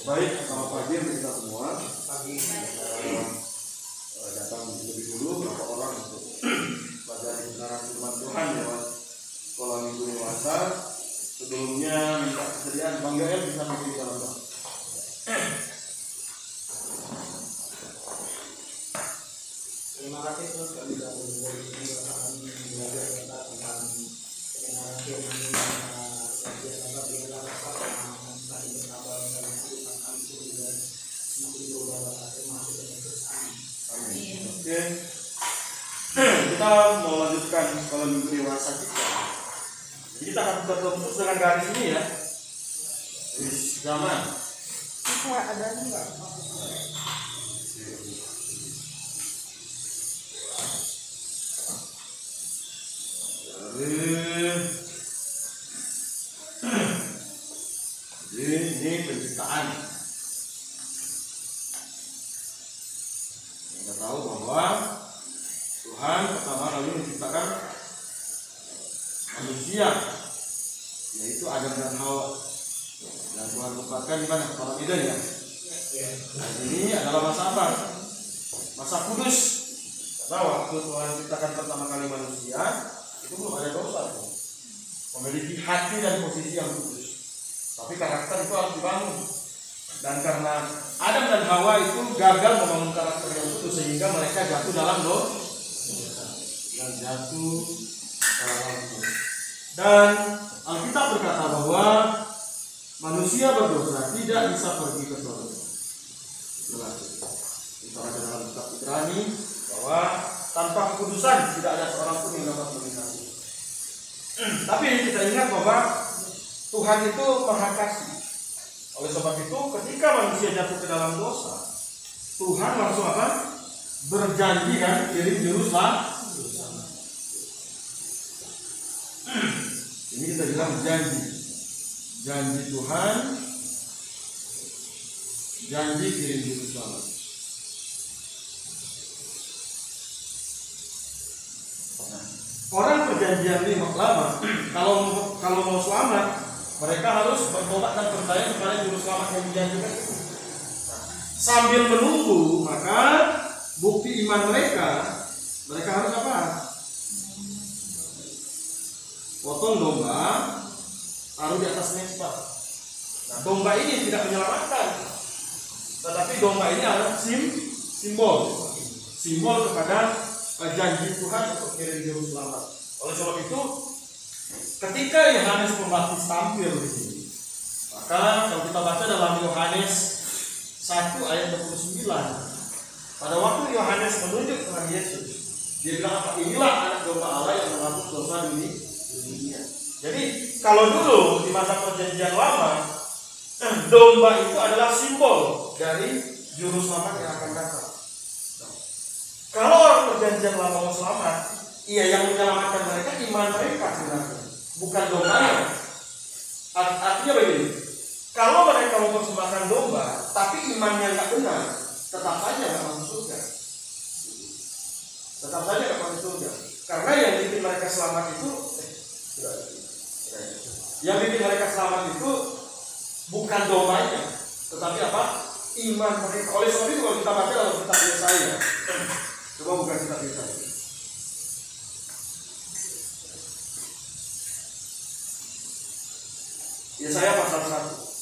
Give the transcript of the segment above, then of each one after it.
Baik, selamat pagi untuk kita semua. Pagi. Datang lebih dulu berapa orang untuk belajar kebenaran firman Tuhan lewat sekolah minggu dewasa. Sebelumnya minta kesediaan Bang Gael bisa memberi salam. Terima kasih terus kami sudah belajar tentang kebenaran firman Oke, kita mau lanjutkan sekolah minggu dewasa kita. Jadi kita akan berfokus dengan garis ini ya. Zaman. Ada enggak? Ini penciptaan. Kita tahu bahwa Tuhan pertama kali menciptakan manusia, yaitu Adam dan Hawa. Dan Tuhan tempatkan di mana? Taman Eden ya. Nah, ini adalah masa apa? Masa kudus. Karena waktu Tuhan menciptakan pertama kali manusia, itu belum ada dosa. Memiliki hati dan posisi yang kudus. Tapi karakter itu harus dibangun. Dan karena Adam dan Hawa itu gagal membangun karakter yang kudus, sehingga mereka jatuh dalam dosa. Dan Alkitab berkata bahwa manusia berdosa tidak bisa pergi ke surga. Itulah misalnya dalam kitab Ibrani bahwa tanpa kekudusan tidak ada seorang pun yang dapat melihat. Tapi kita ingat bahwa Tuhan itu Maha Kasih. Oleh sebab itu ketika manusia jatuh ke dalam dosa, Tuhan langsung apa? Berjanji kan kirim juru selamat. Ini kita bilang janji Tuhan, janji kirim juru selamat. Nah, orang perjanjian lama kalau mau selamat, mereka harus bertobat dan percaya kepada juru selamat yang dijanjikan itu. Nah, sambil menunggu, maka bukti iman mereka harus apa? Potong domba, taruh di atas mezbah. Nah, domba ini tidak menyelamatkan, tetapi domba ini adalah simbol kepada janji Tuhan untuk kirim juru selamat. Oleh sebab itu, ketika Yohanes Pembaptis tampil di sini, maka kalau kita baca dalam Yohanes 1 ayat 29, pada waktu Yohanes menunjuk Tuhan Yesus, dia bilang apa? Inilah anak domba Allah yang menghapus dosa dunia. Jadi kalau dulu di masa perjanjian lama, domba itu adalah simbol dari juru selamat yang akan datang. Kalau orang perjanjian lama mau selamat, yang menyelamatkan mereka iman mereka sebenarnya, bukan dombanya. Artinya begini, kalau mereka mempersembahkan domba, tapi imannya nggak benar, tetap saja nggak masuk surga. Tetap saja nggak masuk surga. Karena yang bikin mereka selamat itu, bukan dombanya, tetapi apa? Iman mereka. Oleh sebab itu kalau kita baca dalam kitab Yesaya, coba buka kitab Yesaya. Yesaya pasal 1.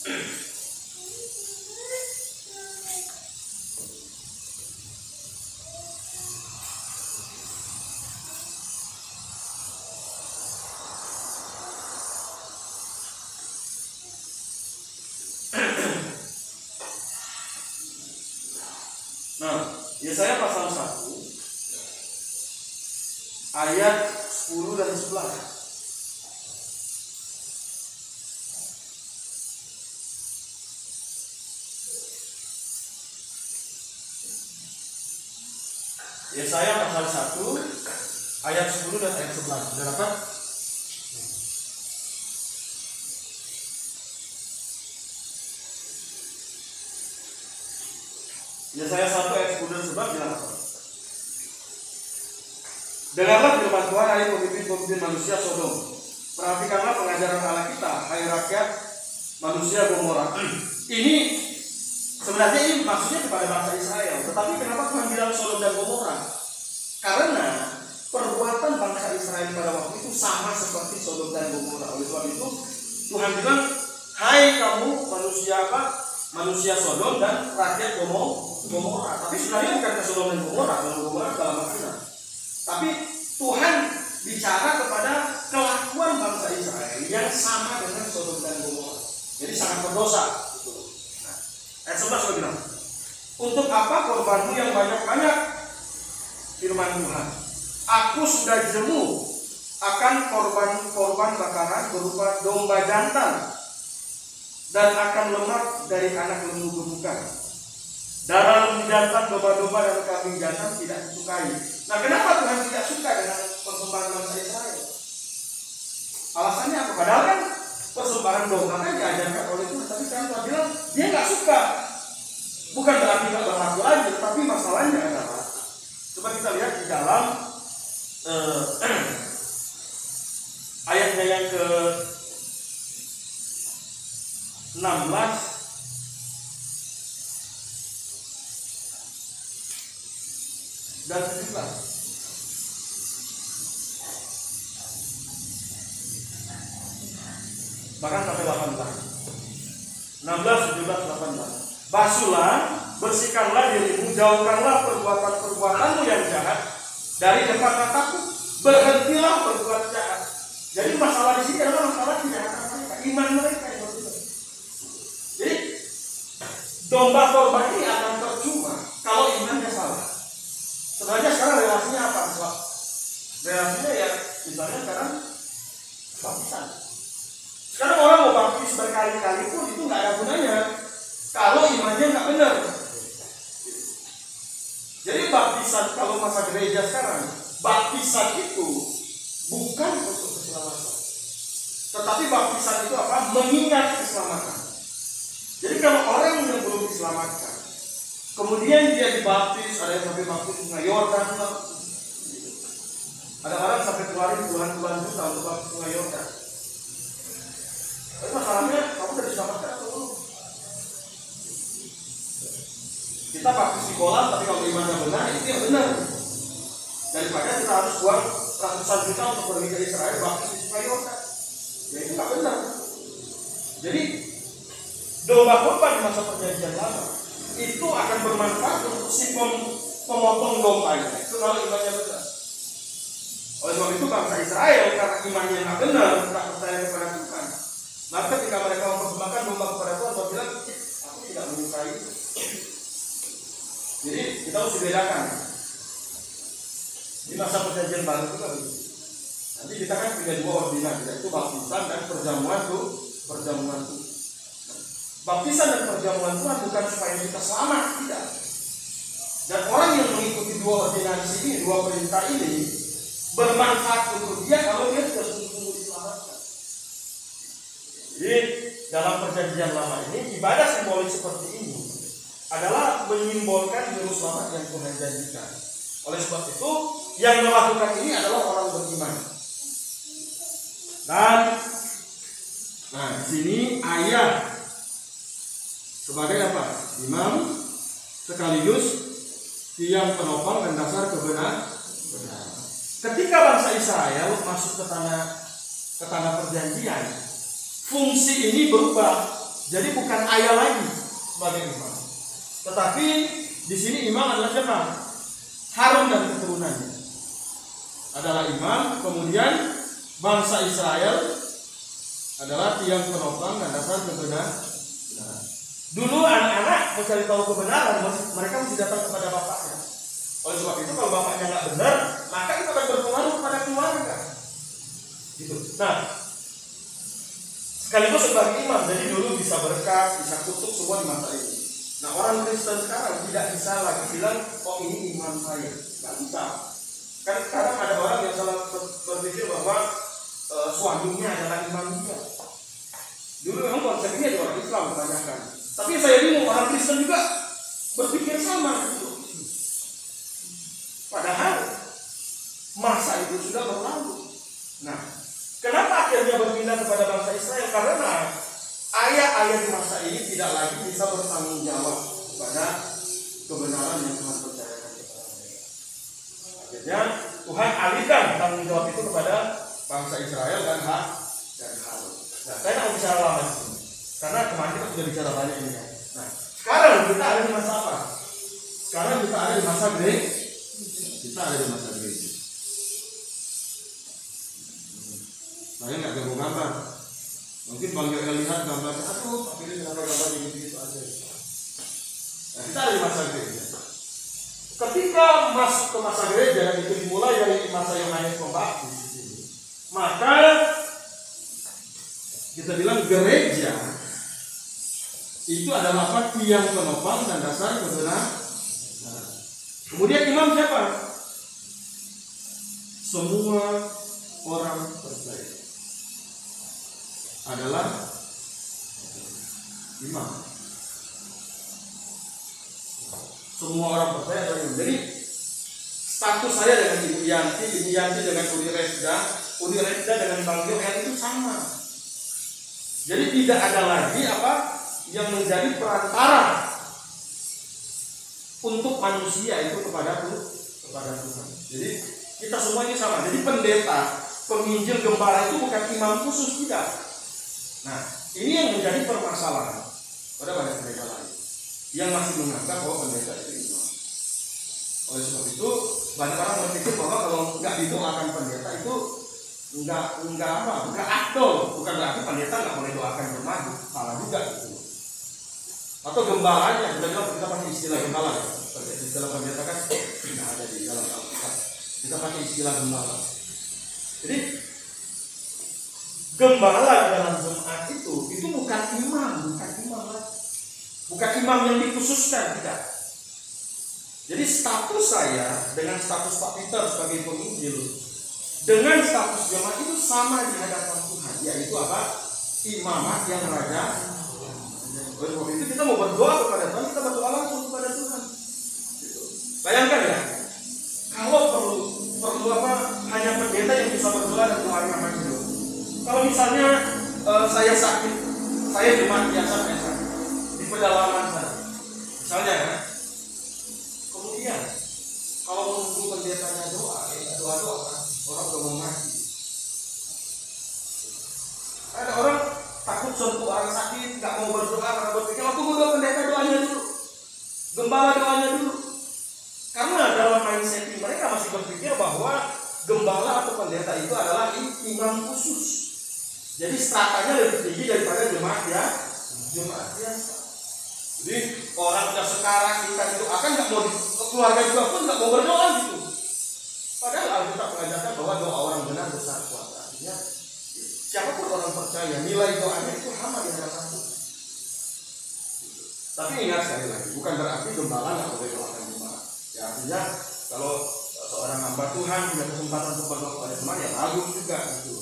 Nah, Yesaya pasal 1 ayat 10 dan 11. Yesaya pasal 1 ayat 10 dan ayat 11. Sudah dapat? Yesaya 1 ayat 10 dan 11 bilang apa? Dengarlah firman Tuhan, hai pemimpin-pemimpin manusia Sodom. Perhatikanlah pengajaran Allah kita, hai rakyat manusia Gomora. Ini Sebenarnya ini maksudnya kepada bangsa Israel. Tetapi kenapa Tuhan bilang Sodom dan Gomora? Karena perbuatan bangsa Israel pada waktu itu sama seperti Sodom dan Gomora. Oleh sebab itu Tuhan bilang, hai kamu manusia apa? Manusia Sodom dan rakyat Gomora. Tapi sebenarnya bukan ke Sodom dan Gomora dalam makna. Tapi Tuhan bicara kepada kelakuan bangsa Israel yang sama dengan Sodom dan Gomora. Jadi sangat berdosa. Nah, ayat 11 bilang, untuk apa korbanmu yang banyak-banyak? Firman Tuhan, aku sudah jemu akan korban bakaran berupa domba jantan dan akan lemak dari anak lembu gemukan. Darah lembu jantan, domba-domba dan kambing jantan tidak disukai. Nah, kenapa Tuhan tidak suka dengan persembahan bangsa Israel? Alasannya apa? Padahal kan persembahan domba kan diajarkan oleh Tuhan, tapi kan Tuhan bilang dia nggak suka. Bukan berarti nggak berlaku lagi, tapi masalahnya adalah, coba kita lihat di dalam ayatnya yang ke 16 dan 17. Bahkan sampai 18. 16, 17, 18. Basuhlah, bersihkanlah dirimu, jauhkanlah perbuatan-perbuatanmu yang jahat dari depan mataku. Berhentilah berbuat jahat. Jadi masalah di sini adalah masalah kejahatan mereka, iman mereka yang berbeda. Jadi domba korban ini akan percuma kalau imannya salah. Sebenarnya sekarang relasinya apa? Relasinya ya misalnya sekarang baptisan. Sekarang orang mau baptis berkali-kali pun itu nggak ada gunanya kalau imannya nggak benar. Jadi baptisan kalau masa gereja sekarang, baptisan itu bukan untuk keselamatan, tetapi baptisan itu apa? Mengingat keselamatan. Jadi kalau orang yang belum diselamatkan, kemudian dia dibaptis, ada yang sampai baptis Sungai Yordan, ada orang sampai keluarin puluhan juta untuk baptis Sungai Yordan. Tapi masalahnya kamu sudah diselamatkan atau belum? Kita baptis di kolam, tapi kalau imannya benar, itu yang benar. Daripada kita harus buang ratusan juta untuk pergi ke Israel baptis di Sungai Yordan, ya itu nggak benar. Jadi domba korban di masa perjanjian lama itu akan bermanfaat untuk si pemotong domba itu kalau imannya benar. Oleh sebab itu bangsa Israel karena imannya nggak benar, tak percaya kepada Tuhan, maka ketika mereka mempersembahkan domba kepada Tuhan, Tuhan bilang, aku tidak menyukai itu. Jadi kita harus bedakan. Di masa perjanjian baru juga begitu. Nanti kita kan punya dua ordinasi, yaitu baptisan dan perjamuan Tuhan. Baptisan dan perjamuan Tuhan bukan supaya kita selamat, tidak. Dan orang yang mengikuti dua ordinasi ini, dua perintah ini, bermanfaat untuk dia kalau dia sudah sungguh-sungguh diselamatkan. Jadi dalam perjanjian lama ini, ibadah simbolis seperti ini adalah menyimbolkan juru selamat yang Tuhan janjikan. Oleh sebab itu, yang melakukan ini adalah orang beriman. Dan di sini ayah sebagai apa? Imam sekaligus tiang penopang dan dasar kebenaran. Ketika bangsa Israel masuk ke tanah perjanjian, fungsi ini berubah. Jadi bukan ayah lagi sebagai imam, tetapi di sini imam adalah siapa? Harun dan keturunannya adalah imam. Kemudian bangsa Israel adalah tiang penopang dan dasar kebenaran. Dulu anak-anak mencari tahu kebenaran, mereka mesti datang kepada bapaknya. Oleh sebab itu kalau bapaknya nggak benar, maka itu akan berpengaruh kepada keluarga. Gitu. Nah, sekaligus sebagai imam, jadi dulu bisa berkat, bisa kutuk semua di masa ini. Nah, orang Kristen sekarang tidak bisa lagi bilang, oh ini imam saya, nggak bisa. Kan sekarang ada orang yang salah berpikir bahwa suaminya adalah imam dia. Dulu memang konsepnya di orang Islam kebanyakan. Tapi saya bingung, orang Kristen juga berpikir sama gitu. Padahal masa itu sudah berlalu. Nah, kenapa akhirnya berpindah kepada bangsa Israel? Karena ayah-ayah di masa ini tidak lagi bisa bertanggung jawab kepada kebenaran yang Tuhan percayakan kepada mereka. Akhirnya Tuhan alihkan tanggung jawab itu kepada bangsa Israel dan Harun. Nah, saya tidak mau bicara lama di sini, karena kemarin kita sudah bicara banyak ini. Nah, sekarang kita ada di masa apa? Sekarang kita ada di masa gereja. Kita ada di masa gereja. Saya nggak jago gambar. Mungkin Bang Yoel lihat gambarnya, aduh, tapi ini kenapa gambar begitu aja. Nah, kita ada di masa gereja. Ketika masuk ke masa gereja, dan itu dimulai dari masa Yohanes Pembaptis, maka kita bilang gereja itu adalah apa? Tiang penopang dan dasar kebenaran. Kemudian imam siapa? Semua orang percaya adalah imam. Semua orang percaya adalah imam. Jadi status saya dengan Ibu Yanti dengan Udi Resda dengan Bang Yoel itu sama. Jadi tidak ada lagi apa yang menjadi perantara untuk manusia itu kepada Tuhan. Jadi kita semua ini sama. Jadi pendeta, penginjil, gembala itu bukan imam khusus, tidak. Nah, ini yang menjadi permasalahan pada banyak pendeta lain yang masih menganggap bahwa pendeta itu imam. Oleh sebab itu banyak orang berpikir bahwa kalau nggak didoakan pendeta itu nggak akdol, bukan berarti pendeta nggak boleh doakan jemaat, salah juga itu. Atau gembalanya, kita pakai istilah gembala, istilah pendeta kan tidak ada di dalam Alkitab. Kita pakai istilah gembala. Jadi gembala dalam jemaat itu bukan imam, bukan imam yang dikhususkan, tidak. Jadi status saya dengan status Pak Peter sebagai penginjil dengan status jemaat itu sama di hadapan Tuhan, yaitu apa? Imamat yang raja. Oleh sebab itu kita mau berdoa kepada Tuhan, kita berdoa langsung kepada Tuhan. Bayangkan ya, kalau perlu apa? Hanya pendeta yang bisa berdoa dan doa nama itu. Kalau misalnya saya sakit, saya jemaat biasa di pedalaman sana, misalnya ya. Kemudian kalau menunggu pendetanya doa orang udah mau mati. Ada orang takut sentuh orang sakit, nggak mau berdoa karena berpikir aku mau pendeta doanya dulu, gembala doanya dulu. Karena dalam mindset mereka masih berpikir bahwa gembala atau pendeta itu adalah imam khusus. Jadi stratanya lebih tinggi daripada jemaat biasa. Jadi orang udah sekarang kita itu akan nggak mau keluarga juga pun nggak mau berdoa gitu. Padahal Alkitab mengajarkan bahwa doa orang benar besar kuasa. Artinya siapapun orang percaya nilai doanya itu sama di hadapan Tuhan. Tapi ingat sekali lagi, bukan berarti gembala nggak boleh doakan jemaat. Ya artinya kalau seorang hamba Tuhan punya kesempatan untuk berdoa kepada jemaat ya bagus juga gitu.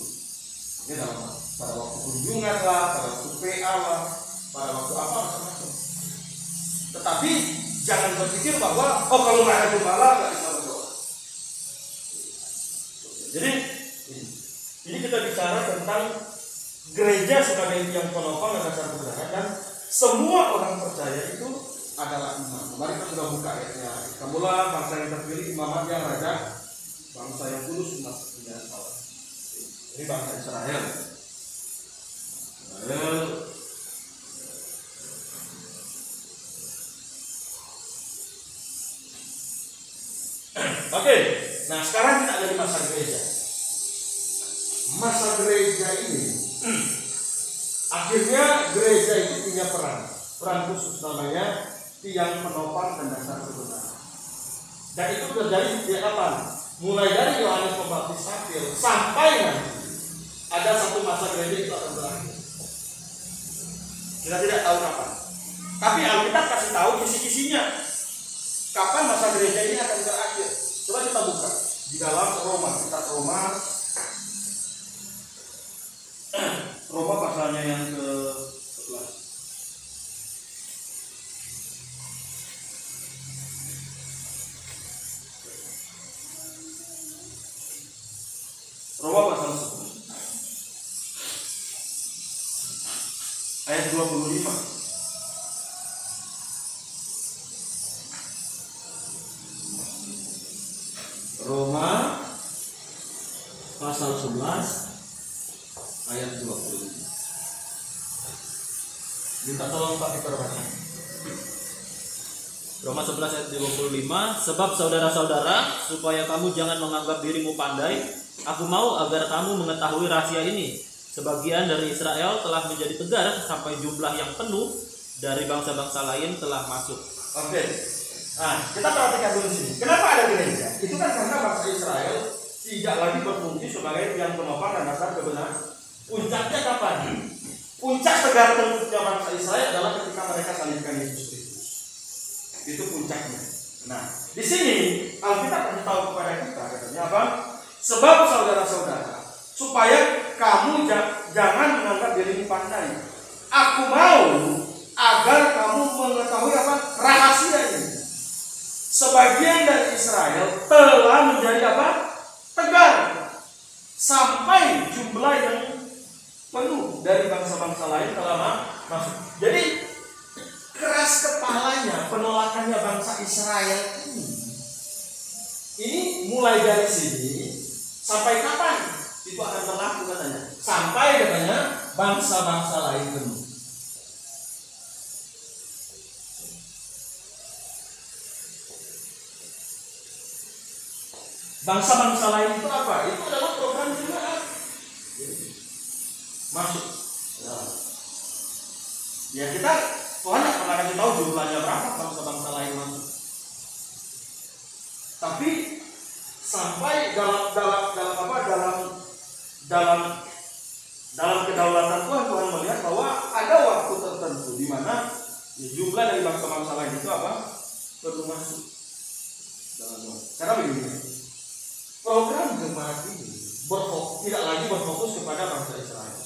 Ini dalam pada waktu kunjungan lah, pada waktu PA lah, pada waktu apa macam-macam. Tetapi jangan berpikir bahwa kalau nggak ada gembala nggak bisa berdoa. Jadi ini kita bicara tentang gereja sebagai yang penopang dan dasar kebenaran, dan semua orang percaya itu adalah imam. Mari kita sudah buka ayatnya. Kamulah bangsa yang terpilih, imamat yang raja, bangsa yang kudus, umat pilihan Allah. Ini bangsa Israel. Oke, nah sekarang kita ada di masa gereja. Masa gereja ini, akhirnya gereja itu punya peran khusus namanya tiang penopang dan dasar kebenaran. Dan itu terjadi sejak kapan? Mulai dari Yohanes Pembaptis sampai nanti ada satu masa gereja itu akan berakhir. Kita tidak tahu kapan. Tapi Alkitab kasih tahu kisi-kisinya. Kapan masa gereja ini akan berakhir? Coba kita buka di dalam kitab Roma pasalnya yang ke-11. Roma pasal 10 ayat 25. Minta tolong Pak Peter baca. Roma 11 ayat 25. Sebab saudara-saudara, supaya kamu jangan menganggap dirimu pandai, aku mau agar kamu mengetahui rahasia ini. Sebagian dari Israel telah menjadi tegar sampai jumlah yang penuh dari bangsa-bangsa lain telah masuk. Oke. Nah, kita perhatikan dulu sini. Kenapa ada gereja? Itu kan karena bangsa Israel tidak lagi berfungsi sebagai yang penopang dan dasar kebenaran. Puncaknya kapan? Puncak tegar tenguknya bangsa Israel adalah ketika mereka salibkan Yesus Kristus. Itu puncaknya. Nah, di sini Alkitab beritahu kepada kita, katanya apa? Sebab saudara-saudara, supaya kamu jangan menganggap dirimu pandai. Aku mau agar kamu mengetahui apa? Rahasia ini. Sebagian dari Israel telah menjadi apa? Tegar. Sampai jumlah yang penuh dari bangsa-bangsa lain telah masuk. Jadi keras kepalanya penolakannya bangsa Israel ini mulai dari sini sampai kapan itu akan berlaku katanya? Sampai katanya bangsa-bangsa lain penuh. Bangsa-bangsa lain itu apa? Itu adalah program jemaat. Masuk. Ya kita Tuhan tidak pernah kasih tahu jumlahnya berapa bangsa-bangsa lain masuk. Tapi sampai dalam kedaulatan Tuhan melihat bahwa ada waktu tertentu di mana jumlah dari bangsa-bangsa lain itu apa? Perlu masuk dalam Tuhan. Karena begini, program jemaat ini tidak lagi berfokus kepada bangsa Israel,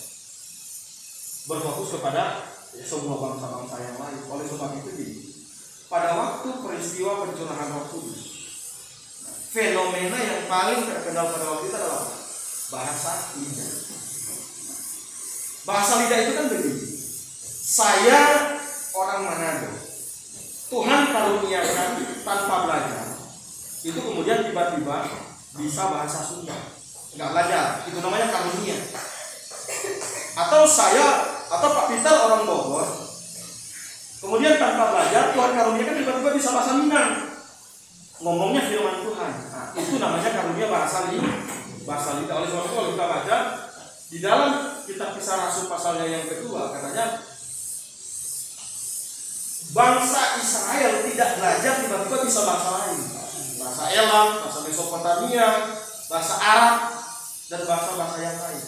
berfokus kepada semua bangsa-bangsa yang lain. Oleh sebab itu pada waktu peristiwa pencurahan Roh Kudus, fenomena yang paling terkenal pada waktu itu adalah bahasa lidah. Bahasa lidah itu kan begini. Saya orang Manado, Tuhan karuniakan tanpa belajar, itu kemudian tiba-tiba bisa bahasa Sunda. Enggak belajar, itu namanya karunia. Atau Pak Peter orang Bogor, kemudian tanpa belajar Tuhan karuniakan tiba-tiba bisa bahasa Minang, ngomongnya firman Tuhan. Nah, itu namanya karunia bahasa lidah. Oleh sebab itu kalau kita baca di dalam kitab Kisah Rasul pasalnya yang kedua, katanya bangsa Israel tidak belajar tiba-tiba bisa bahasa lain, bahasa Elam, bahasa Mesopotamia, bahasa Arab, dan bahasa-bahasa yang lain.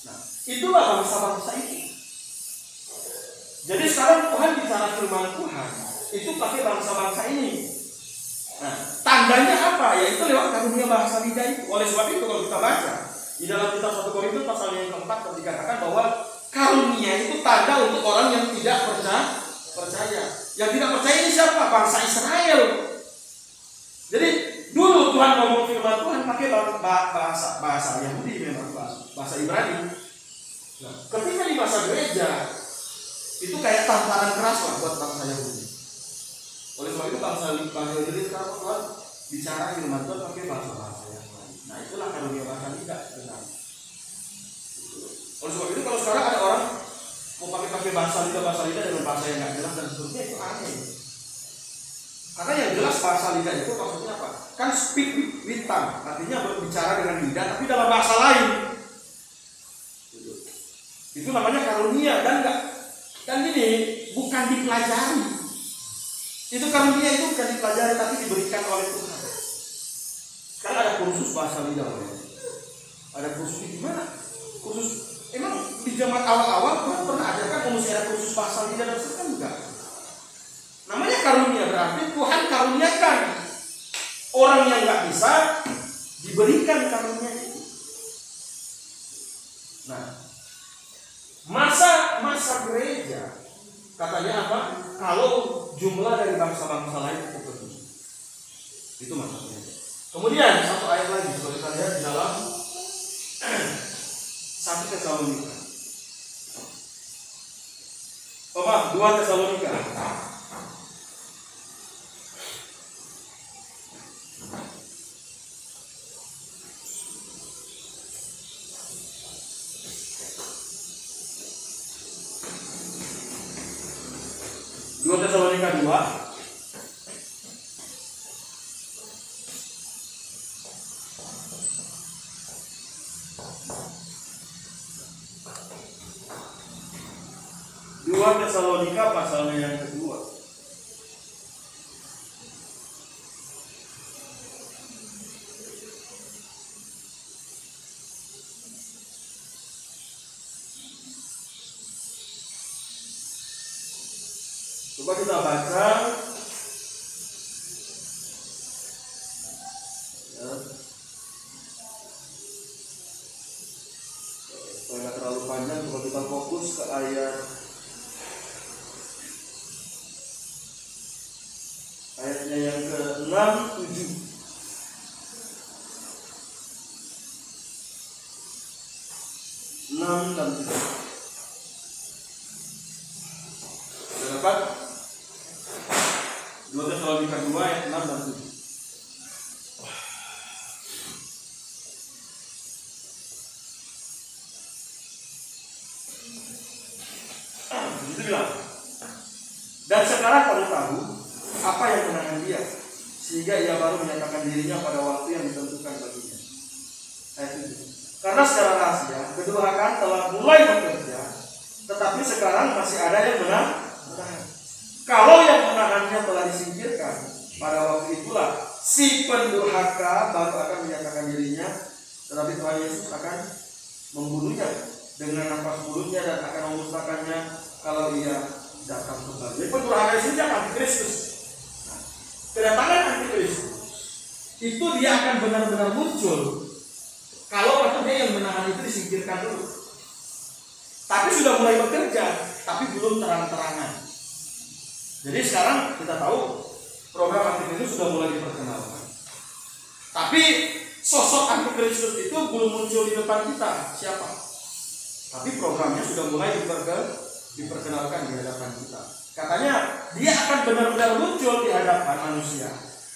Nah, itulah bangsa-bangsa itu. Jadi sekarang Tuhan bicara firman Tuhan itu pakai bangsa-bangsa ini. Nah, tandanya apa? Yaitu lewat karunia bahasa lidah itu. Oleh sebab itu kalau kita baca di dalam kitab 1 Korintus pasal yang keempat dikatakan bahwa karunia itu tanda untuk orang yang tidak percaya. Yang tidak percaya ini siapa? Bangsa Israel. Jadi dulu Tuhan ngomong firman Tuhan pakai bahasa Yahudi, memang bahasa Ibrani. Nah, ketika di masa gereja itu kayak tamparan keras lah buat bangsa Yahudi. Oleh sebab itu bangsa Yahudi sekarang Tuhan bicara firman Tuhan pakai bahasa yang lain. Nah, itulah karunia bahasa lidah sebenarnya. Oleh sebab itu kalau sekarang ada orang mau pakai bahasa lidah dengan bahasa yang nggak jelas dan seterusnya, itu aneh. Karena yang jelas bahasa lidah itu maksudnya apa? Kan speak with tongue, artinya berbicara dengan lidah tapi dalam bahasa lain. Itu namanya karunia dan ini bukan dipelajari. Itu karunia itu bukan dipelajari tapi diberikan oleh Tuhan. Sekarang ada kursus bahasa lidah, ada kursus di mana? Kursus emang di zaman awal-awal Tuhan pernah ajarkan mesti ada kursus bahasa lidah dan sebagainya enggak? Namanya karunia berarti Tuhan karuniakan orang yang nggak bisa diberikan karunia itu. Nah, masa gereja katanya apa? Kalau jumlah dari bangsa-bangsa lain itu penuh. Itu masa gereja. Kemudian satu ayat lagi kalau kita lihat di dalam 1 Tesalonika. 2 Tesalonika. 2 Tesalonika 2 2 Tesalonika pasalnya yang kedua. Coba kita baca ya. Supaya nggak terlalu panjang, coba kita fokus ke ayatnya yang ke-6, 7. 6 dan 7. Sudah dapat? 2 Tesalonika 2 ayat 6 dan 7. Itu bilang, dan sekarang kamu tahu apa yang menahan dia, sehingga ia baru menyatakan dirinya pada waktu yang ditentukan baginya. Ayat 7. Karena secara rahasia kedurhakaan telah mulai bekerja, tetapi sekarang masih ada yang menahan. Kalau yang menahannya telah disingkirkan, pada waktu itulah si pendurhaka baru akan menyatakan dirinya, tetapi Tuhan Yesus akan membunuhnya dengan nafas mulutnya dan akan memusnahkannya kalau ia datang kembali. Jadi pendurhaka itu siapa? Antikristus. Kedatangan Antikristus itu dia akan benar-benar muncul kalau waktunya yang menahan itu disingkirkan dulu. Tapi sudah mulai bekerja, tapi belum terang-terangan. Jadi sekarang kita tahu program Antikristus sudah mulai diperkenalkan. Tapi sosok Antikristus itu belum muncul di depan kita. Siapa? Tapi programnya sudah mulai diperkenalkan di hadapan kita. Katanya dia akan benar-benar muncul di hadapan manusia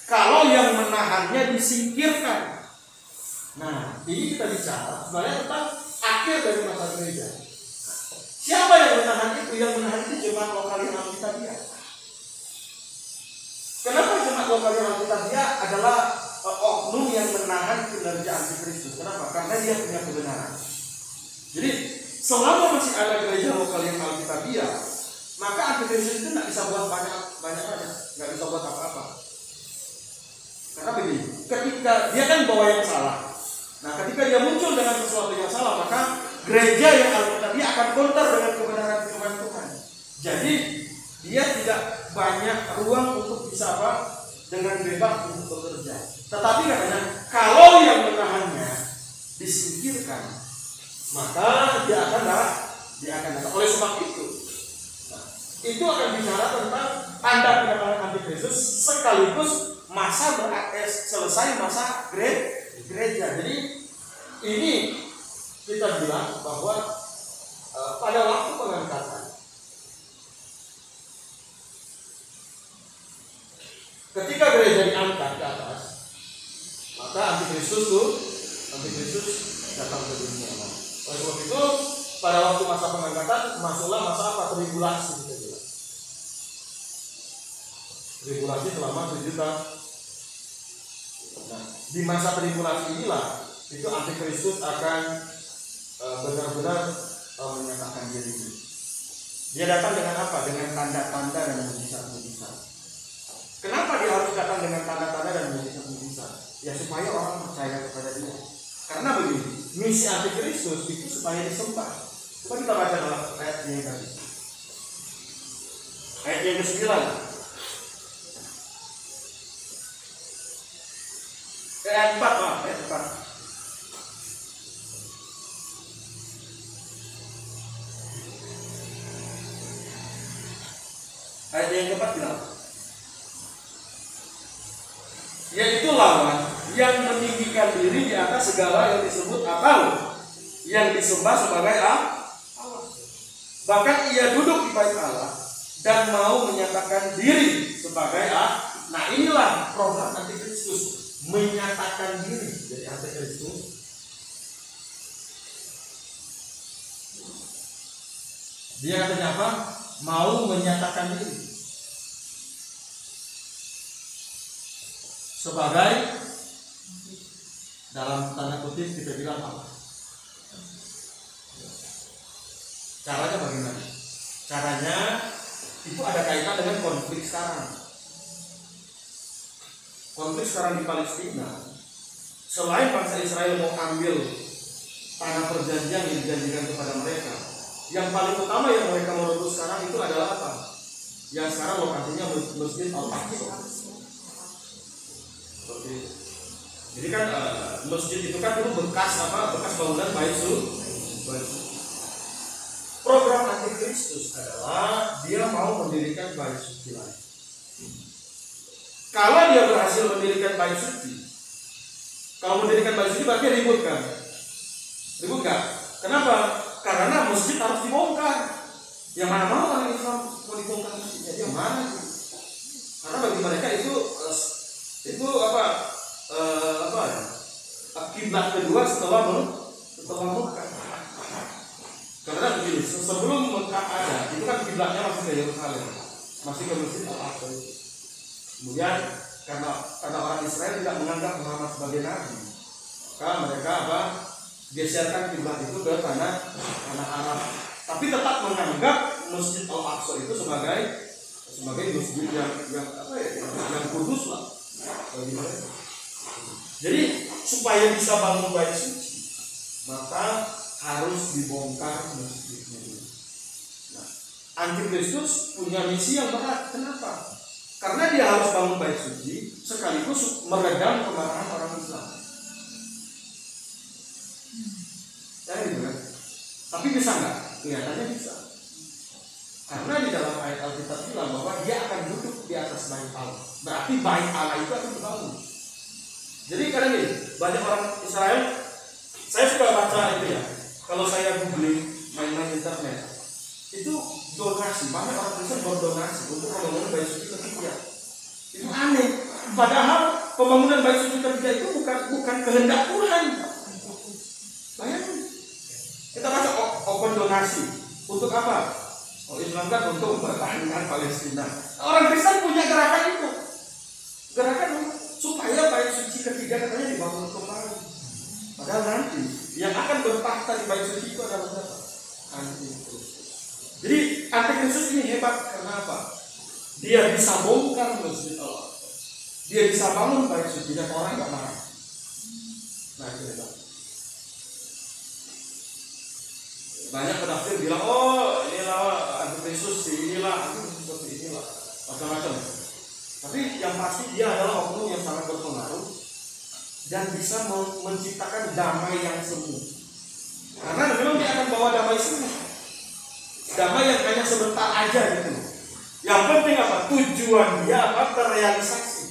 kalau yang menahannya disingkirkan. Nah, ini kita bicara sebenarnya tentang akhir dari masa gereja. Siapa yang menahan itu? Yang menahan itu jemaat lokal yang Alkitabiah. Kenapa jemaat lokal yang Alkitabiah adalah oknum yang menahan kinerja Antikristus? Kenapa? Karena dia punya kebenaran. Jadi selama masih ada gereja lokal yang Alkitabiah, maka Antikristus itu tidak bisa buat banyak, nggak bisa buat apa-apa. Karena begini, ketika dia kan bawa yang salah. Nah, ketika dia muncul dengan sesuatu yang salah, maka gereja yang Alkitabiah akan counter dengan kebenaran firman Tuhan. Jadi dia tidak banyak ruang untuk bisa dengan bebas untuk bekerja. Tetapi katanya kalau yang menahannya disingkirkan, maka dia akan datang. Oleh sebab itu, itu akan bicara tentang tanda kedatangan Antikristus sekaligus selesai masa gereja. Jadi ini kita bilang bahwa pada waktu pengangkatan, ketika gereja diangkat ke atas, maka Antikristus datang ke dunia. Oleh sebab itu, pada waktu masa pengangkatan masuklah masa apa? Tribulasi kita bilang. Tribulasi selama 7 tahun. Nah, di masa tribulasi inilah itu Antikristus akan benar-benar menyatakan diri. Dia datang dengan apa? Dengan tanda-tanda dan mujizat-mujizat. Kenapa dia harus datang dengan tanda-tanda dan mujizat-mujizat? Ya supaya orang percaya kepada dia. Karena begini, misi Antikristus itu supaya disembah. Coba kita baca dalam ayat yang tadi. Ayat yang ke-9. Ayat 4, ayat 4. Ayat yang ke-4 bilang, yaitu lawan yang meninggikan diri di atas segala yang disebut atau yang disembah sebagai Allah. Bahkan ia duduk di bait Allah dan mau menyatakan diri sebagai Allah. Nah, inilah program Antikristus, menyatakan diri. Jadi Antikristus dia katanya apa? Mau menyatakan diri. sebagai dalam tanda kutip kita bilang apa? Caranya bagaimana? Caranya itu ada kaitan dengan konflik sekarang. Konflik sekarang di Palestina, selain bangsa Israel mau ambil tanah perjanjian yang dijanjikan kepada mereka, yang paling utama yang mereka mau rebut sekarang itu adalah apa? Yang sekarang lokasinya Masjid Al-Aqsa. Seperti itu. Jadi kan masjid itu kan dulu bekas bangunan Bait Suci. Program antikristus adalah dia mau mendirikan Bait Suci lagi. Kalau dia berhasil mendirikan Bait Suci, kalau mendirikan Bait Suci berarti ribut kan? Ribut kan? Kenapa? Karena masjid harus dibongkar. Yang mana mau orang Islam mau dibongkar masjidnya? Yang mana? Karena bagi mereka itu kiblat kedua setelah Mekah. Karena begini, sebelum Mekah ada, itu kan kiblatnya masih ke Yerusalem, masih ke Masjid Al-Aqsa. Kemudian karena orang Israel tidak menganggap Muhammad sebagai nabi, maka mereka geserkan kiblat itu ke tanah Arab. Tapi tetap menganggap Masjid Al-Aqsa itu sebagai masjid yang kudus lah bagi mereka. Jadi supaya bisa bangun Bait Suci, maka harus dibongkar masjidnya dulu. Nah, Antikristus punya misi yang berat. Kenapa? Karena dia harus bangun Bait Suci sekaligus meredam kemarahan orang Islam. Ya gitu kan? Tapi bisa nggak? Kelihatannya bisa. Karena di dalam ayat Alkitab bilang bahwa dia akan duduk di atas Bait Allah. Berarti Bait Allah itu akan dibangun. Jadi kadang ini banyak orang Israel, saya suka baca itu ya. Kalau saya googling main-main internet, itu donasi, banyak orang Kristen berdonasi untuk pembangunan Bait Suci ketiga. Itu aneh. Padahal pembangunan Bait Suci ketiga itu bukan kehendak Tuhan. Bayangin. Kita baca open donasi untuk apa? Oh, Islam kan untuk mempertahankan Palestina. Orang Kristen punya gerakan itu. Gerakan supaya Bait Suci ketiga katanya dibangun kembali. Padahal nanti yang akan bertahta di Bait Suci itu adalah siapa? Antikristus. Jadi Antikristus ini hebat karena apa? Dia bisa bongkar Masjid Al-Aqsa. Dia bisa bangun Bait Suci dan orang nggak marah. Nah itu hebat. Banyak penafsir bilang, oh inilah Antikristus, inilah seperti inilah, macam-macam. Tapi yang pasti dia adalah oknum yang sangat berpengaruh dan bisa menciptakan damai yang semu. Karena memang dia akan bawa damai semu. Damai yang hanya sebentar aja gitu. Yang penting apa? Tujuan dia terrealisasi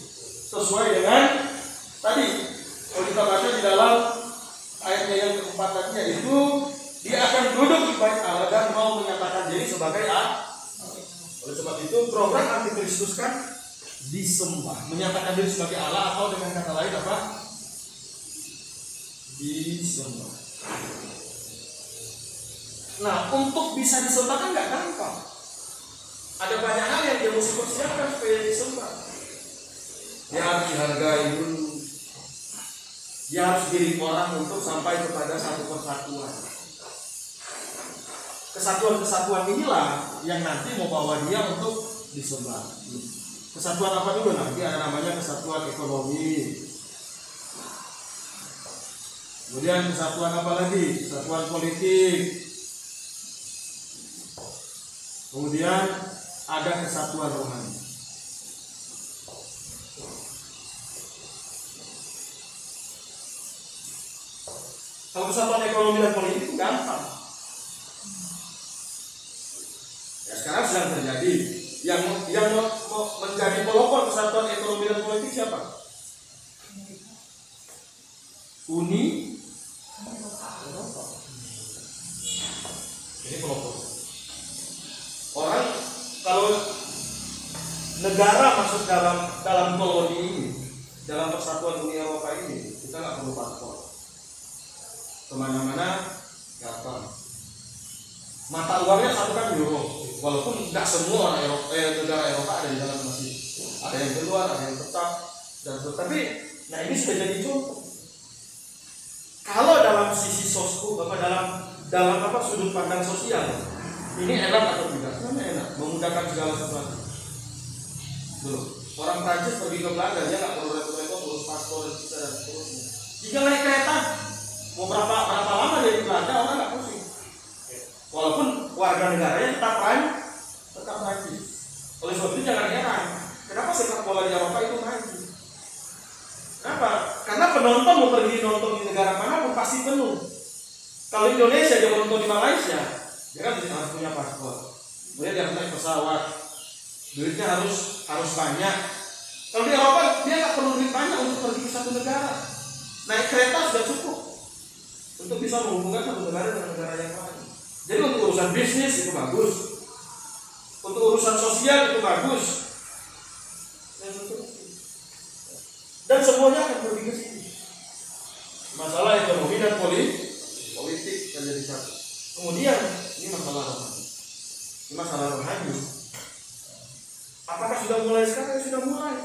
sesuai dengan tadi. Kalau kita baca di dalam ayatnya yang keempat tadinya itu, dia akan duduk di Bait Allah dan mau menyatakan diri sebagai Allah. Oleh sebab itu program Antikristus kan disembah, menyatakan diri sebagai Allah, atau dengan kata lain apa? Disembah. Nah, untuk bisa disembah kan nggak gampang. Ada banyak hal yang dia mesti persiapkan supaya disembah. Dia harus dihargai dulu. Dia harus dikirim orang untuk sampai kepada satu persatuan. Kesatuan-kesatuan inilah yang nanti mau bawa dia untuk disembah. Kesatuan apa dulu? Nanti ada namanya kesatuan ekonomi. Kemudian kesatuan apa lagi? Kesatuan politik. Kemudian ada kesatuan rohani. Kalau kesatuan ekonomi dan politik itu gampang. Ya sekarang sedang terjadi. Yang menjadi pelopor kesatuan ekonomi dan politik siapa? Uni Eropa. Ini pelopor. Orang kalau negara masuk dalam koloni ini, dalam persatuan Uni Eropa ini, kita nggak perlu paspor. Kemana-mana gampang. Mata uangnya satu kan euro. Walaupun tidak semua orang negara Eropa ada di dalam masih. Ada yang keluar, ada yang tetap. Dan tetapi, nah ini sudah jadi contoh. Kalau dalam sisi dalam sudut pandang sosial, ini enak atau tidak? Karena enak, memudahkan segala sesuatu. Dulu, orang Prancis pergi ke Belanda, dia nggak perlu repot-repot urus paspor dan visa dan seterusnya. Jika naik kereta, mau berapa lama dia di Belanda, orang nggak pusing. Walaupun warga negaranya tetap Prancis. Oleh sebab itu jangan heran, kenapa sepak bola di Eropa itu maju? Kenapa? Karena penonton mau pergi nonton di negara manapun pasti penuh. Kalau Indonesia dia nonton di Malaysia, dia kan harus punya paspor. Kemudian dia harus naik pesawat, duitnya harus banyak. Kalau di Eropa dia nggak perlu duit banyak untuk pergi ke satu negara. Naik kereta sudah cukup untuk bisa menghubungkan satu negara dengan negara yang lain. Jadi untuk urusan bisnis itu bagus, untuk urusan sosial itu bagus, dan semuanya akan pergi ke sini. Masalah ekonomi dan politik akan jadi satu. Kemudian ini masalah rohani. Ini masalah rohani. Apakah sudah mulai sekarang? Sudah mulai.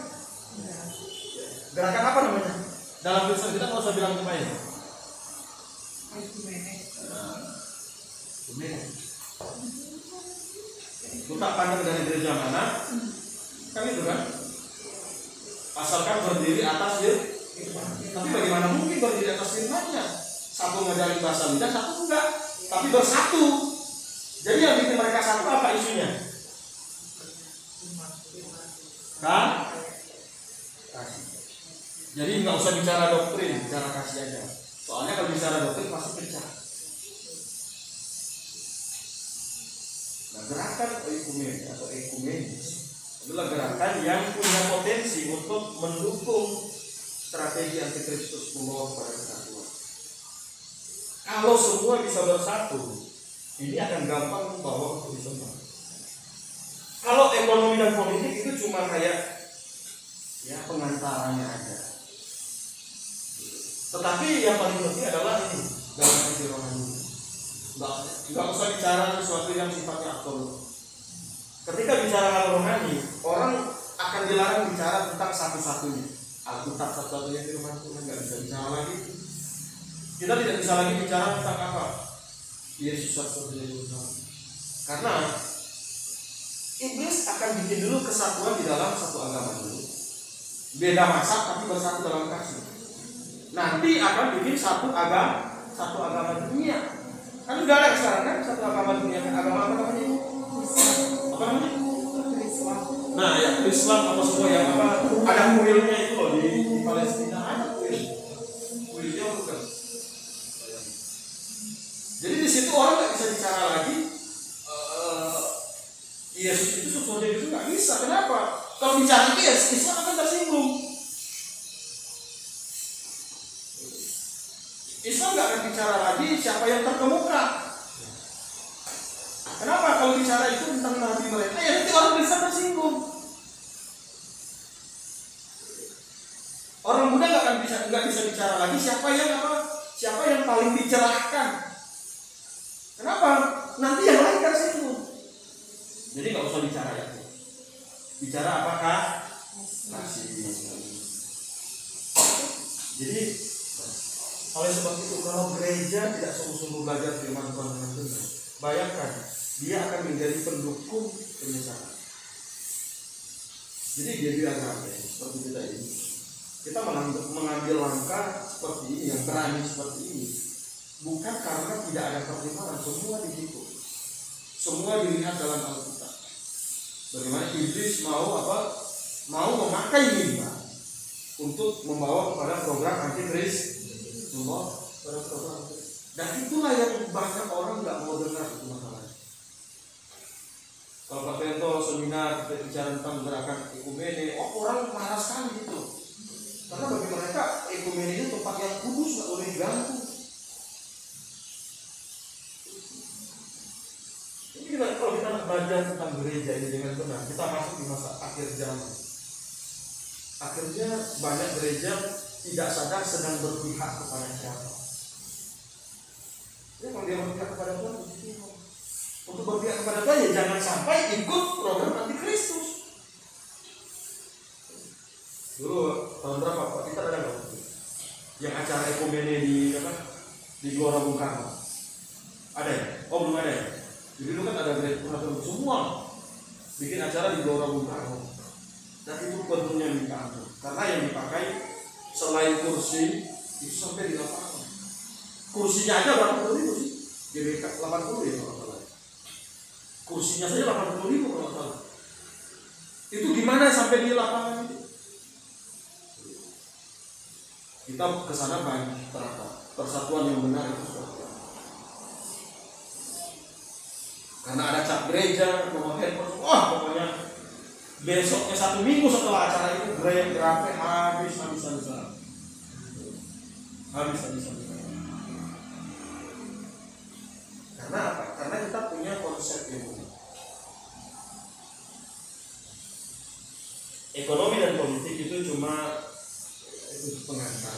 Gerakan apa namanya? Dalam Kristen kita nggak usah bilang lumayan. Itu tak pandang dari gereja mana? Kan itu kan? Asalkan berdiri atas tapi bagaimana mungkin berdiri atas firman-Nya? Satu ngajarin bahasa lidah, satu enggak, tapi bersatu. Jadi yang bikin mereka satu apa isunya? Kan? Kasih. Jadi nggak usah bicara doktrin, bicara kasih aja. Soalnya kalau bicara doktrin pasti pecah. Nah, gerakan ekumenis adalah gerakan yang punya potensi untuk mendukung strategi antikristus membawa kepada kesatuan. Kalau semua bisa bersatu, ini akan gampang membawa kekristenan. Kalau ekonomi dan politik itu cuma kayak pengantaranya aja. Tetapi yang paling penting adalah ini dalam sisi rohani. Nggak usah bicara sesuatu yang sifatnya absolut. Ketika bicara hal rohani, orang akan dilarang bicara tentang satu-satunya. Alkitab satu-satunya firman Tuhan, nggak bisa bicara lagi. Kita tidak bisa lagi bicara tentang apa? Yesus satu-satunya Tuhan. Karena iblis akan bikin dulu kesatuan di dalam satu agama dulu. Beda mazhab tapi bersatu dalam kasih. Nanti akan bikin satu agama dunia. Kan sudah ada sekarang kan satu agama dunia. Agama apa namanya? Apa namanya? Nah ya Islam apa semua yang apa? Ada kuilnya itu loh di Palestina ada kuilnya bukan. Jadi di situ orang nggak bisa bicara lagi. Yesus itu sesuatu itu nggak bisa. Kenapa? Kalau bicara Yesus, Islam akan tersinggung. Islam nggak akan bicara lagi siapa yang terkemuka. Kenapa? Kalau bicara itu tentang nabi mereka, ya nanti orang bisa tersinggung. Orang muda nggak bisa bicara lagi siapa yang paling dicerahkan. Kenapa? Nanti yang lain tersinggung. Jadi nggak usah bicara ya. Bicara apakah? Kasih. Jadi oleh sebab itu kalau gereja tidak sungguh-sungguh belajar firman Tuhan dengan benar, bayangkan dia akan menjadi pendukung penyesalan. Jadi dia agama seperti kita ini, kita mengambil langkah seperti ini yang berani seperti ini, bukan karena tidak ada pertimbangan, semua di situ, semua dilihat dalam Alkitab. Bagaimana iblis mau memakai mimbar untuk membawa kepada program antikris. Dan itulah yang banyak orang nggak mau dengar itu masalahnya. Kalau Pak Bento seminar kita bicara tentang gerakan ekumene, orang marah sekali gitu. Karena bagi mereka ekumene itu tempat yang kudus, nggak boleh diganggu. Ini kalau kita belajar tentang gereja ini dengan benar, kita masuk di masa akhir zaman. Akhirnya banyak gereja tidak sadar sedang berpihak kepada siapa. Jadi kalau dia berpihak kepada Tuhan, untuk berpihak kepada Tuhan ya jangan sampai ikut program antikristus. Dulu Tahun berapa Pak? Kita ada nggak? Yang acara ekumene di apa? Di Gelora Bung Karno. Ada ya? Oh belum ada ya? Jadi dulu kan ada peraturan semua bikin acara di Gelora Bung Karno. Dan itu penuhnya minta ampun. Karena yang dipakai selain kursi itu sampai di lapangan. Kursinya aja berapa puluh ribu sih? GBK 80 ya kalau salah. Kursinya saja 80 ribu kalau salah. Itu gimana sampai di lapangan itu? Kita kesana banyak terapa. Persatuan yang benar itu seperti apa? Karena ada cap gereja, nomor handphone, wah pokoknya besoknya 1 minggu setelah acara itu grafik habis. Karena apa? Karena kita punya konsep ilmu. Ekonomi dan politik itu cuma pengantar.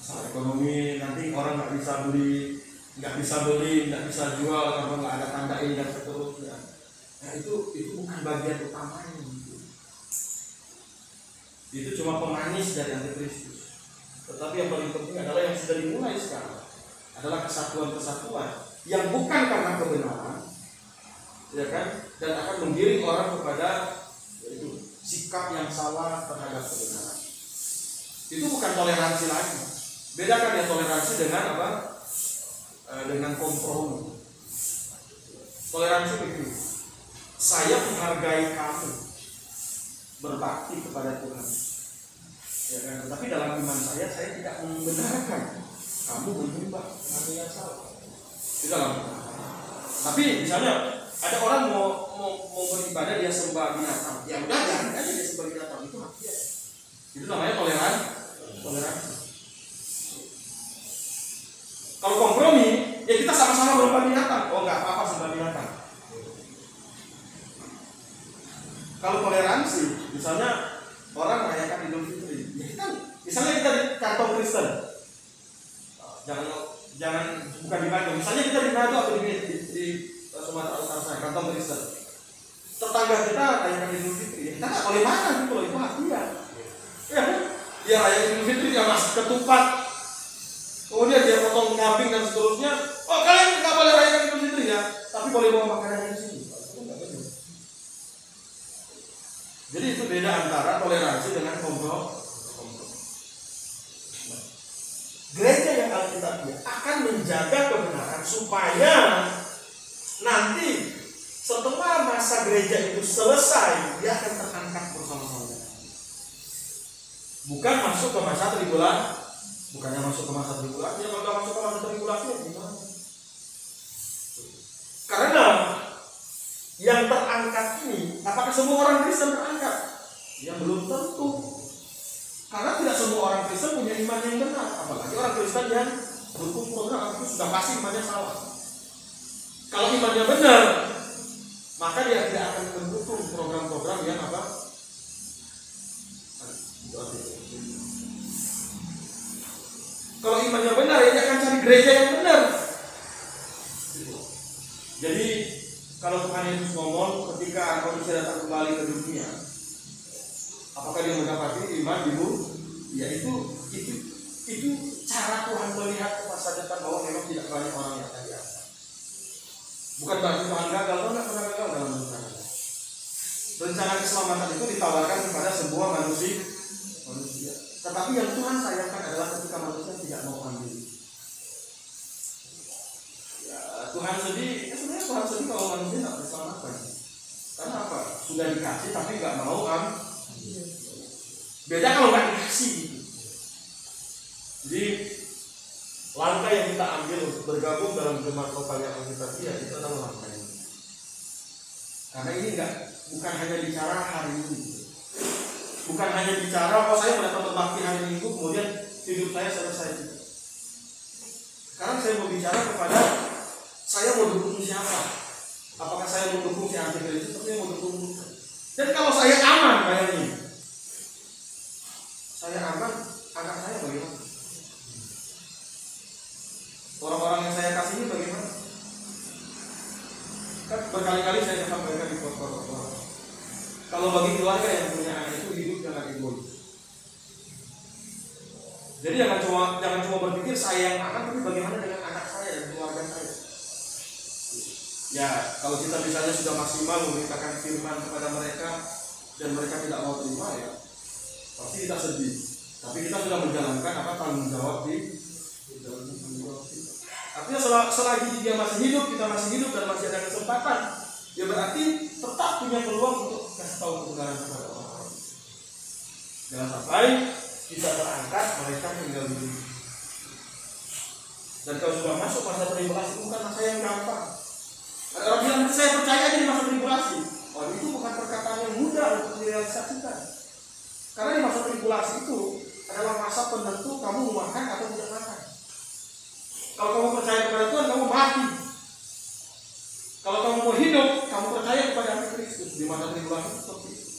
Masalah ekonomi nanti orang nggak bisa beli, nggak bisa jual karena nggak ada tanda ini dan seterusnya. Nah itu bukan bagian utamanya. Itu cuma pemanis dari antikristus. Tetapi yang paling penting adalah yang sudah dimulai sekarang adalah kesatuan yang bukan karena kebenaran, ya kan, dan akan menggiring orang kepada yaitu sikap yang salah terhadap kebenaran. Itu bukan toleransi lagi. Bedakan ya toleransi dengan apa? Dengan kompromi. Toleransi begitu. Saya menghargai kamu, berbakti kepada Tuhan, ya kan? Tetapi dalam iman saya tidak membenarkan kamu menyembah kamu yang salah. Itu dalam. Tapi misalnya ada orang mau beribadah dia sembah binatang, ya udah jangan aja dia sembah binatang, itu hak dia. Itu namanya toleransi. Kalau kompromi, ya kita sama-sama menyembah binatang. Oh nggak apa-apa sembah binatang. Kalau toleransi, misalnya orang merayakan Idul Fitri, ya kita, misalnya kita di kantong Kristen, jangan bukan di Bandung. Misalnya kita di Manado atau di Sumatera Utara sana, kantong Kristen. Tetangga kita rayakan Idul Fitri, ya kita nggak boleh marah gitu loh, itu hak dia. Ya kan? Dia rayakan Idul Fitri, dia masuk ketupat, kemudian dia potong kambing dan seterusnya. Oh kalian nggak boleh rayakan Idul Fitri ya, tapi boleh bawa makanan di sini. Jadi itu beda antara toleransi dengan kompromi. Gereja yang Alkitab akan menjaga kebenaran supaya nanti setelah masa gereja itu selesai, dia akan terangkat bersama-sama. Bukan masuk ke masa tribulasi, bukannya masuk ke masa tribulasi, ya kalau masuk ke masa tribulasi ya gimana? Karena yang terangkat ini, apakah semua orang Kristen terangkat? Ya belum tentu. Karena tidak semua orang Kristen punya iman yang benar. Apalagi orang Kristen yang dukung program itu sudah pasti imannya salah. Kalau imannya benar, maka dia tidak akan mendukung program-program yang apa? Kalau imannya benar, ya dia akan cari gereja yang benar. Jadi kalau Tuhan Yesus ngomong ketika manusia datang kembali ke dunia, apakah dia mendapati iman di bumi? Ya itu cara Tuhan melihat ke masa depan bahwa memang tidak banyak orang yang akan diangkat. Bukan berarti Tuhan gagal, Tuhan tidak pernah gagal dalam rencana. Rencana keselamatan itu ditawarkan kepada sebuah manusia. Tetapi yang Tuhan sayangkan adalah ketika manusia tidak mau ambil. Tuhan sedih, sebenarnya Tuhan sedih kalau manusia tidak diselamatkan. Karena apa? Sudah dikasih tapi nggak mau beda kalau nggak dikasih. Jadi langkah yang kita ambil untuk bergabung dalam jemaat lokal yang kita lihat itu adalah langkah ini. Karena ini bukan hanya bicara hari ini, bukan hanya bicara oh saya mendapat berbakti hari Minggu kemudian hidup saya selesai. Sekarang saya mau bicara kepada saya mau dukung siapa? Apakah saya mau dukung si antikristus atau saya mau dukung bukan? Dan kalau saya aman bayangin, saya aman, anak saya bagaimana? Orang-orang yang saya kasih ini bagaimana? Kan berkali-kali saya sampaikan di foto. Kalau bagi keluarga yang punya anak itu hidup dengan egois. Jadi jangan cuma berpikir saya yang anak, tapi bagaimana dengan anak saya dan keluarga saya. Ya, kalau kita misalnya sudah maksimal memberitakan firman kepada mereka dan mereka tidak mau terima, ya pasti kita sedih. Tapi kita sudah menjalankan tanggung jawab di dalam tanggung jawab kita. Artinya selagi dia masih hidup, kita masih hidup dan masih ada kesempatan, ya berarti tetap punya peluang untuk kasih tahu kebenaran kepada orang lain. Jangan sampai kita terangkat mereka tinggal di sini. Dan kalau sudah masuk masa tribulasi, bukan masa yang gampang. Ada orang bilang saya percaya aja di masa tribulasi. Oh, itu bukan perkataan yang mudah untuk direalisasikan. Karena di masa tribulasi itu adalah masa penentu kamu mau makan atau tidak makan. Kalau kamu percaya kepada Tuhan, kamu mati. Kalau kamu mau hidup, kamu percaya kepada Kristus. Di masa tribulasi seperti itu.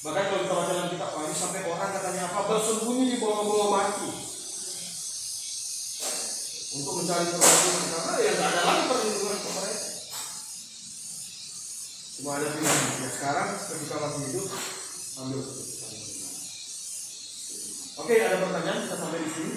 Bahkan kalau kita baca dalam kitab Wahyu sampai orang katanya apa, bersembunyi di bawah-bawah batu untuk mencari perlindungan, karena ya tidak ada lagi perlindungan untuk mereka. Cuma ada pilihan. Ya sekarang ketika masih hidup, ambil keputusan. Oke, ada pertanyaan, kita sampai di sini.